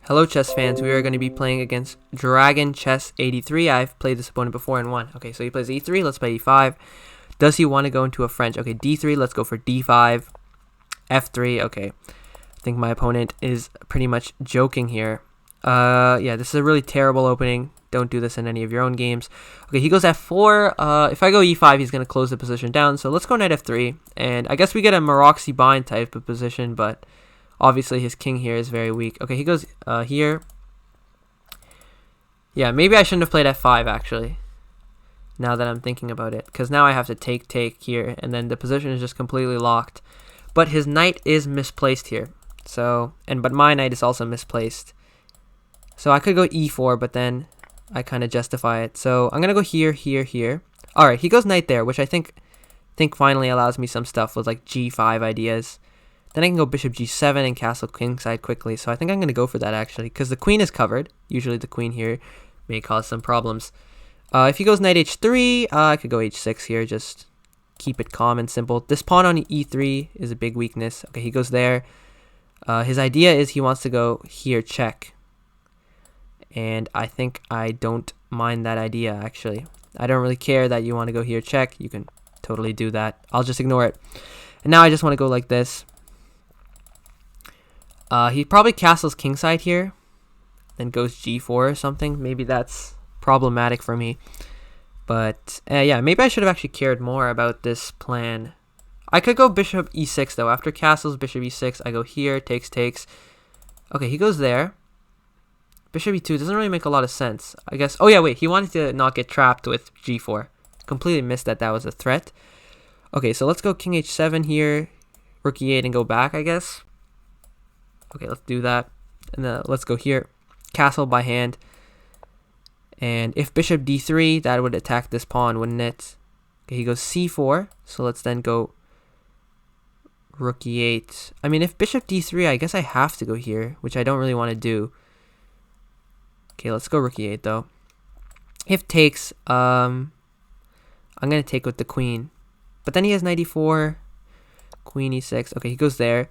Hello chess fans, we are going to be playing against Dragon Chess 83. I've played this opponent before and won. Okay, so he plays e3, let's play e5. Does he want to go into a French? Okay, d3, let's go for d5. f3, okay. I think my opponent is pretty much joking here. Yeah, this is a really terrible opening. Don't do this in any of your own games. Okay, he goes f4. If I go e5, he's going to close the position down. So let's go knight f3. And I guess we get a Maroczy bind type of position, but obviously his king here is very weak. Okay, he goes here. Yeah, maybe I shouldn't have played f5 actually, now that I'm thinking about it. Because now I have to take here, and then the position is just completely locked. But his knight is misplaced here. But my knight is also misplaced. So I could go e4, but then I kind of justify it. So I'm going to go here. Alright, he goes knight there, which I think finally allows me some stuff with like g5 ideas. Then I can go bishop g7 and castle kingside quickly. So I think I'm going to go for that actually, because the queen is covered. Usually the queen here may cause some problems. If he goes knight h3, I could go h6 here, just keep it calm and simple. This pawn on e3 is a big weakness. Okay, he goes there. His idea is he wants to go here, check. And I think I don't mind that idea, actually. I don't really care that you want to go here, check. You can totally do that. I'll just ignore it. And now I just want to go like this. He probably castles kingside here, then goes g4 or something. Maybe that's problematic for me. But yeah, maybe I should have actually cared more about this plan. I could go bishop e6 though. After castles, bishop e6, I go here, takes. Okay, he goes there. Bishop e2 doesn't really make a lot of sense, I guess. Oh yeah, wait, he wanted to not get trapped with g4. Completely missed that was a threat. Okay, so let's go king h7 here, rook e8 and go back, I guess. Okay, let's do that. And let's go here. Castle by hand. And if bishop d3, that would attack this pawn, wouldn't it? Okay, he goes c4. So let's then go rook e8. I mean, if bishop d3, I guess I have to go here, which I don't really want to do. Okay, let's go rook e8 though. If takes, I'm going to take with the queen. But then he has knight e4, queen e6. Okay, he goes there.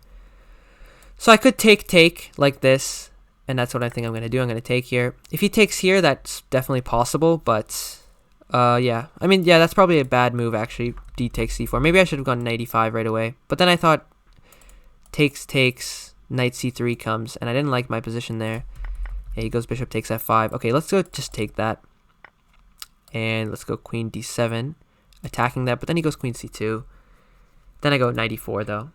So I could take like this, and that's what I think I'm going to do. I'm going to take here. If he takes here, that's definitely possible, but yeah. I mean, yeah, that's probably a bad move, actually. D takes c4. Maybe I should have gone knight e5 right away. But then I thought takes, knight c3 comes, and I didn't like my position there. Yeah, he goes bishop takes f5. Okay, let's go just take that. And let's go queen d7, attacking that. But then he goes queen c2. Then I go knight e4, though.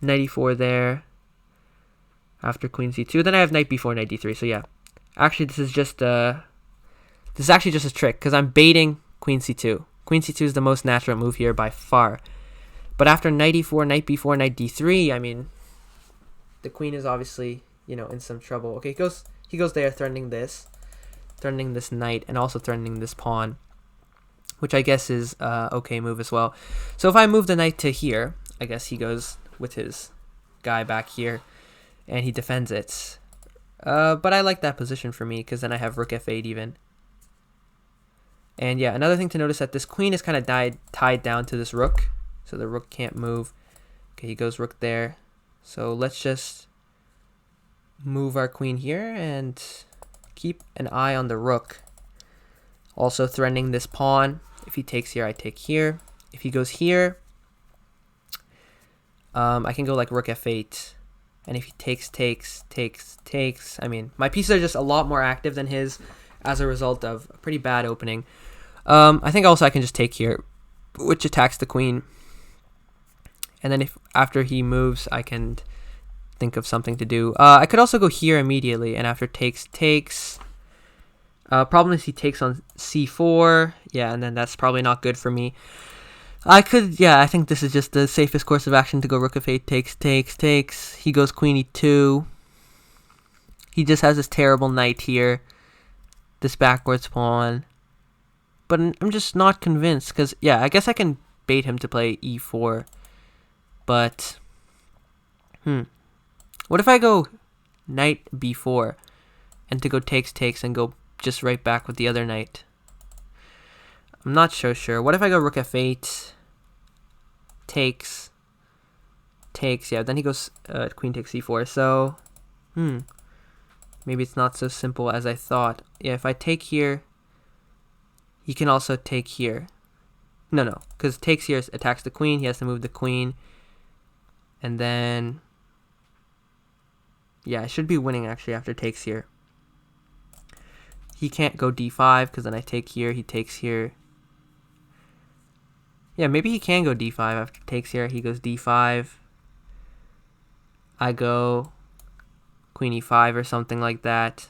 Knight e4 there. After queen c2. Then I have knight b4, knight d3. So yeah. Actually, this is actually just a trick, because I'm baiting queen c2. Queen c2 is the most natural move here by far. But after knight e4, knight b4, knight d3, I mean, the queen is obviously, in some trouble. Okay, he goes there, threatening this knight, and also threatening this pawn, which I guess is okay move as well. So if I move the knight to here, I guess he goes with his guy back here, and he defends it. But I like that position for me, because then I have rook f8 even. And yeah, another thing to notice that this queen is kind of tied down to this rook, so the rook can't move. Okay, he goes rook there. So let's just move our queen here and keep an eye on the rook. Also threatening this pawn. If he takes here, I take here. If he goes here, I can go like rook f8. And if he takes, I mean, my pieces are just a lot more active than his as a result of a pretty bad opening. I think also I can just take here, which attacks the queen. And then if after he moves, I can think of something to do. I could also go here immediately, and after takes. Problem is he takes on c4. Yeah, and then that's probably not good for me. I think this is just the safest course of action to go rook f8, takes. He goes queen e2. He just has this terrible knight here. This backwards pawn. But I'm just not convinced, because, yeah, I guess I can bait him to play e4. But, what if I go knight b4 and to go takes and go just right back with the other knight? I'm not so sure. What if I go rook f8, takes, takes. Yeah, then he goes queen takes c4. So, maybe it's not so simple as I thought. Yeah, if I take here, he can also take here. No, because takes here attacks the queen. He has to move the queen. And then, yeah, I should be winning actually after takes here. He can't go d5 because then I take here. He takes here. Yeah, maybe he can go d5 after takes here. He goes d5. I go queen e5 or something like that.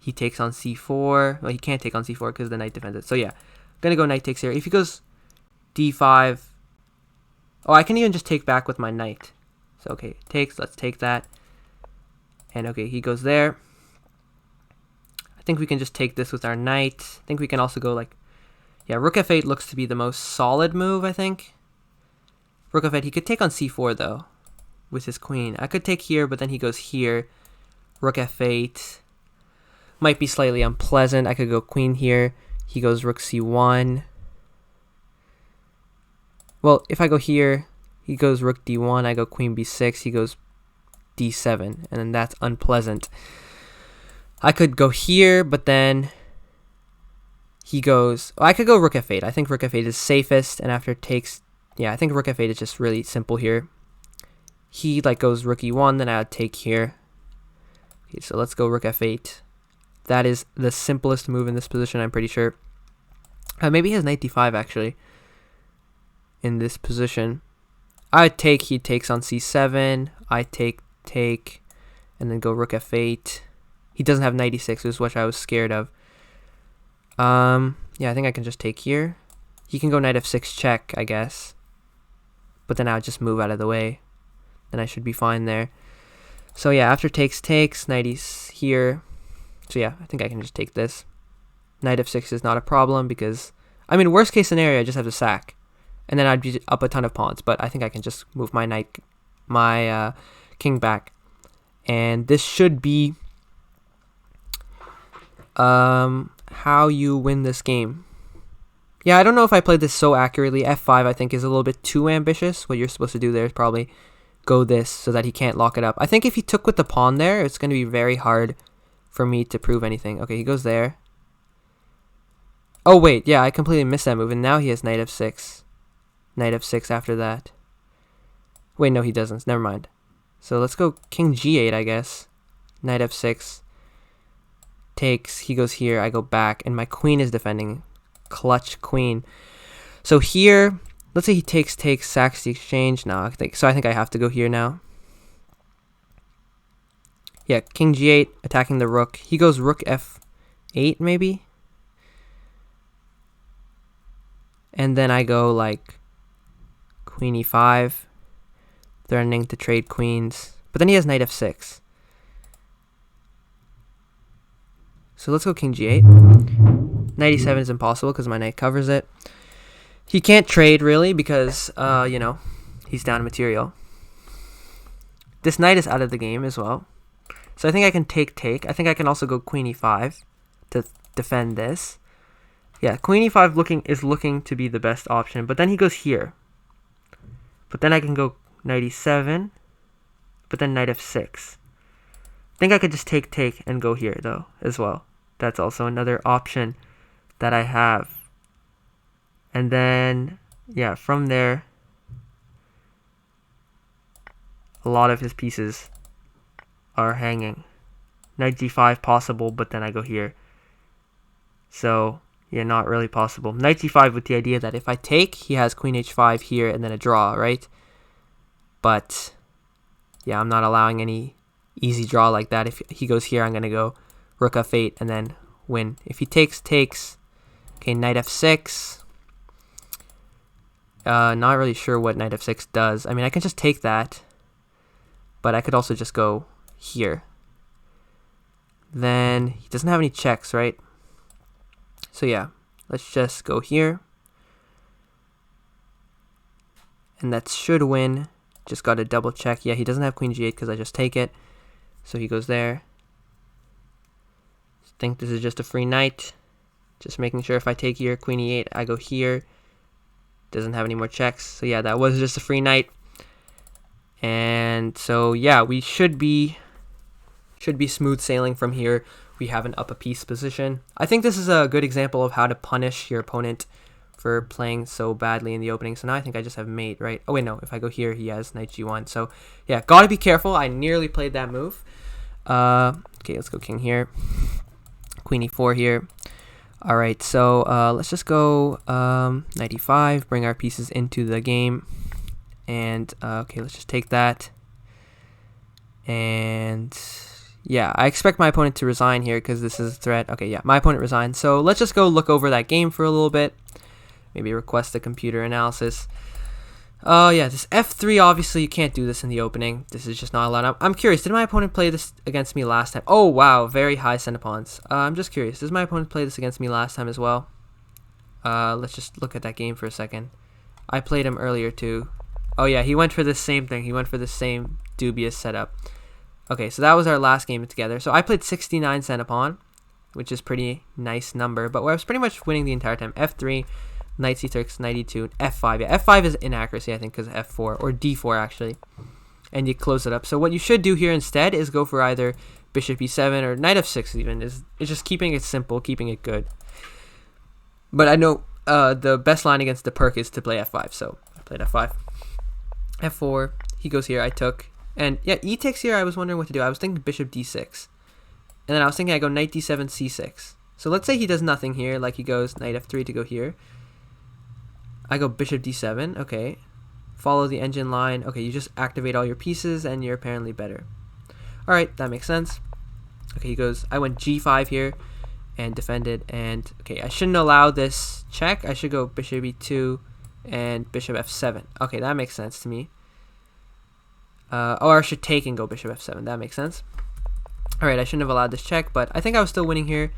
He takes on c4. Well, he can't take on c4 because the knight defends it. So yeah, I'm going to go knight takes here. If he goes d5, oh, I can even just take back with my knight. So okay, takes, let's take that. And okay, he goes there. I think we can just take this with our knight. I think we can also go like, yeah, rook f8 looks to be the most solid move, I think. Rook f8, he could take on c4 though, with his queen. I could take here, but then he goes here. Rook f8. Might be slightly unpleasant. I could go queen here. He goes rook c1. Well, if I go here, he goes rook d1. I go queen b6. He goes d7. And then that's unpleasant. I could go here, but then he goes... Oh, I could go rook f8. I think rook f8 is safest. And after takes... Yeah, I think rook f8 is just really simple here. He like goes rook e1. Then I would take here. Okay, so let's go rook f8. That is the simplest move in this position, I'm pretty sure. Maybe he has knight d5, actually, in this position. I take, he takes on c7. I take, and then go rook f8. He doesn't have knight e6, which I was scared of. Yeah, I think I can just take here. He can go knight f6 check, I guess. But then I'll just move out of the way. Then I should be fine there. So yeah, after takes, knight is here. So yeah, I think I can just take this. Knight f6 is not a problem because, I mean, worst case scenario, I just have to sack. And then I'd be up a ton of pawns, but I think I can just move my king back. And this should be how you win this game. Yeah, I don't know if I played this so accurately. f5 I think is a little bit too ambitious. What you're supposed to do there is probably go this so that he can't lock it up. I think if he took with the pawn there, it's going to be very hard for me to prove anything. Okay, he goes there. Oh wait, yeah, I completely missed that move, and now he has knight f6. Knight f6 after that. Wait, no, he doesn't. Never mind. So let's go king g8, I guess. Knight f6. Takes. He goes here. I go back, and my queen is defending. Clutch queen. So here, let's say he takes, sacks the exchange. No, I think I have to go here now. Yeah, king g8, attacking the rook. He goes rook f8, maybe? And then I go, like, queen e5, threatening to trade queens. But then he has knight f6. So let's go king g8. Knight e7 is impossible because my knight covers it. He can't trade, really, because, you know, he's down material. This knight is out of the game as well. So I think I can take. I think I can also go queen e5 to defend this. Yeah, queen e5 is looking to be the best option. But then he goes here. But then I can go knight e7. But then knight f6. I think I could just take and go here, though, as well. That's also another option that I have. And then, yeah, from there, a lot of his pieces are hanging. Knight g5 possible, but then I go here. So, yeah, not really possible. Knight g5 with the idea that if I take, he has queen h5 here and then a draw, right? But, yeah, I'm not allowing any easy draw like that. If he goes here, I'm going to go rook f8 and then win. If he takes. Okay, knight f6. Not really sure what knight f6 does. I mean, I can just take that. But I could also just go here. Then he doesn't have any checks, right? So yeah, let's just go here. And that should win. Just got to double check. Yeah, he doesn't have queen g8 because I just take it. So he goes there. Think this is just a free knight. Just making sure if I take here, queen e8, I go here. Doesn't have any more checks. So yeah, that was just a free knight. And so yeah, we should be smooth sailing from here. We have an up a piece position. I think this is a good example of how to punish your opponent for playing so badly in the opening. So now I think I just have mate, right? Oh wait, no, if I go here, he has knight g1. So yeah, gotta be careful. I nearly played that move. Okay, let's go king here. Queen e4 here. All right, so let's just go knight e5, bring our pieces into the game. And okay, let's just take that. And yeah, I expect my opponent to resign here because this is a threat. Okay, yeah, my opponent resigned. So let's just go look over that game for a little bit. Maybe request a computer analysis. Oh yeah, this f3, obviously you can't do this in the opening. This is just not allowed. I'm curious, did my opponent play this against me last time? Oh wow, very high centipawns. I'm just curious, does my opponent play this against me last time as well? Let's just look at that game for a second. I played him earlier too. Oh yeah, he went for the same thing. He went for the same dubious setup. Okay, so that was our last game together. So I played 69 centipon, which is pretty nice number, but I was pretty much winning the entire time. f3, knight c6, knight e2, f5. Yeah, f5 is inaccuracy, I think, because f4, or d4 actually. And you close it up. So what you should do here instead is go for either bishop e7 or knight f6 even. It's just keeping it simple, keeping it good. But I know the best line against the perk is to play f5, so I played f5. f4, he goes here, I took. And yeah, e takes here, I was wondering what to do. I was thinking bishop d6. And then I was thinking I go knight d7, c6. So let's say he does nothing here, like he goes knight f3 to go here. I go bishop d7, okay. Follow the engine line. Okay, you just activate all your pieces and you're apparently better. Alright, that makes sense. Okay, he goes, I went g5 here and defended. And okay, I shouldn't allow this check. I should go bishop e2 and bishop f7. Okay, that makes sense to me. Or I should take and go bishop f7. That makes sense. Alright, I shouldn't have allowed this check, but I think I was still winning here.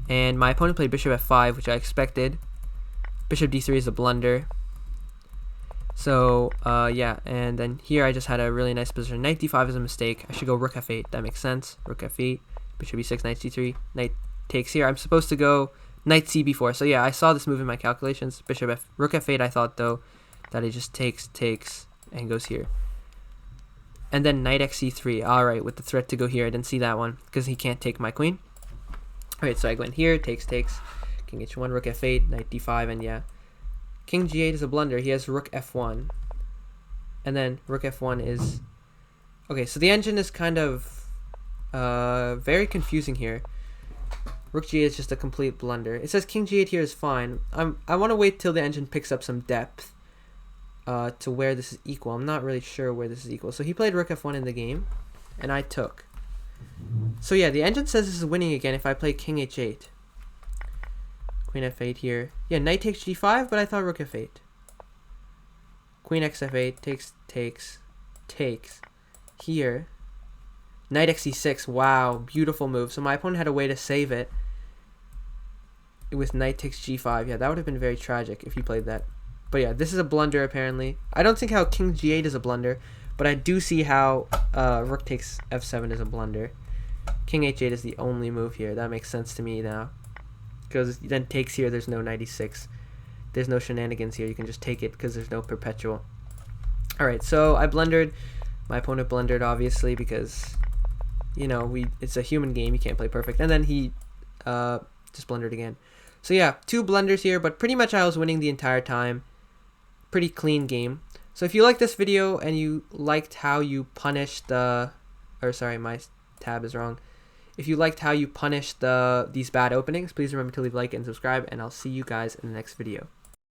And my opponent played bishop f5, which I expected. Bishop d3 is a blunder. So, yeah, and then here I just had a really nice position. Knight d5 is a mistake. I should go rook f8. That makes sense. Rook f8, bishop e6, knight c3. Knight takes here. I'm supposed to go knight cb4. So, yeah, I saw this move in my calculations. Rook f8, I thought, though, that it just takes, and goes here. And then knight xc3. Alright, with the threat to go here. I didn't see that one because he can't take my queen. Alright, so I went here. Takes. King h1, rook f8, knight d5, and yeah. King g8 is a blunder. He has rook f1. And then rook f1 is... Okay, so the engine is kind of very confusing here. Rook g8 is just a complete blunder. It says king g8 here is fine. I want to wait till the engine picks up some depth. To where this is equal. I'm not really sure where this is equal. So he played rook f1 in the game, and I took. So yeah, the engine says this is winning again if I play king h8. Queen f8 here. Yeah, knight takes g5, but I thought rook f8. Queen x f8, takes. Here. Knight xc6, wow, beautiful move. So my opponent had a way to save it with knight takes g5. Yeah, that would have been very tragic if he played that. But yeah, this is a blunder apparently. I don't think how king g8 is a blunder, but I do see how rook takes f7 is a blunder. King h8 is the only move here. That makes sense to me now. Because then takes here, there's no knight e6. There's no shenanigans here. You can just take it because there's no perpetual. Alright, so I blundered. My opponent blundered, obviously, because, you know, it's a human game. You can't play perfect. And then he just blundered again. So yeah, 2 blunders here, but pretty much I was winning the entire time. Pretty clean game. So if you liked this video and you liked how you punished the... Or sorry, my tab is wrong. If you liked how you punished these bad openings, please remember to leave a like and subscribe, and I'll see you guys in the next video.